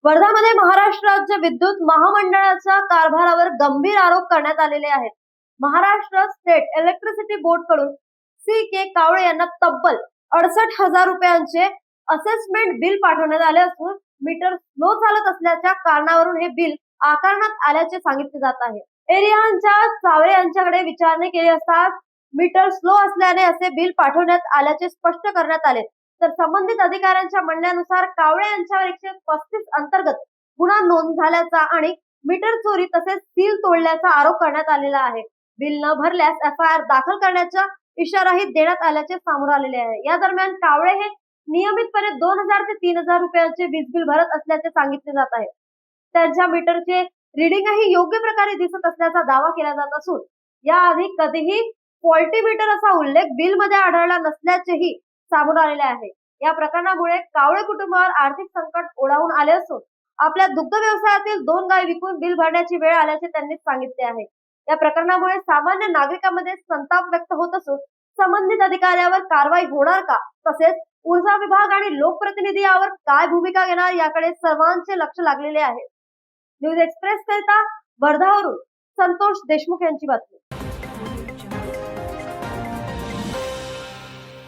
वर्धामध्ये महाराष्ट्र राज्य विद्युत महामंडळाच्या कारभारावर गंभीर आरोप करण्यात आलेले आहेत. महाराष्ट्र स्टेट इलेक्ट्रिसिटी बोर्ड कडून C.K. कावळे यांना तब्बल 68,000 रुपयांचे असेसमेंट बिल पाठवण्यात आले असून मीटर स्लो चालत असल्याच्या कारणावरून हे बिल आकारण्यात आल्याचे सांगितले जात आहे. एरियाच्या सावरे यांच्याकडे विचारणे केली असता मीटर स्लो असल्याने असे बिल पाठवण्यात आल्याचे स्पष्ट करण्यात आले. तर संबंधित अधिकाऱ्यांच्या म्हणण्यानुसार कावळे यांच्यावर 135 अंतर्गत गुन्हा नोंद झाल्याचा आणि मीटर चोरी तसेच सील तोडल्याचा आरोप करण्यात आलेला आहे. बिल न भरल्यास FIR दाखल करण्याचा इशाराही देण्यात आल्याचे समोर आलेले आहे. या दरम्यान कावळे हे नियमितपणे 2,000 ते 3,000 रुपयांचे वीज बिल भरत असल्याचे सांगितले जात आहे. त्यांच्या मीटरचे रिडिंगही योग्य प्रकारे दिसत असल्याचा दावा केला जात असून याआधी कधीही फॉल्टी मीटर असा उल्लेख बिल मध्ये आढळला नसल्याचेही समोर आलेले आहे. या प्रकरणामुळे कावळे कुटुंबावर आर्थिक संकट ओढावून आले असून आपल्या दुग्ध व्यवसायातील 2 गाय विकून बिल भरण्याची वेळ आल्याचे त्यांनी सांगितले आहे. या प्रकरणामुळे सामान्य नागरिकांमध्ये संताप व्यक्त होत असून संबंधित अधिकाऱ्यावर कारवाई होणार का, तसेच ऊर्जा विभाग आणि लोकप्रतिनिधी यावर काय भूमिका घेणार याकडे सर्वांचे लक्ष लागलेले आहे. न्यूज एक्सप्रेस करिता वर्धावरून संतोष देशमुख यांची बातमी.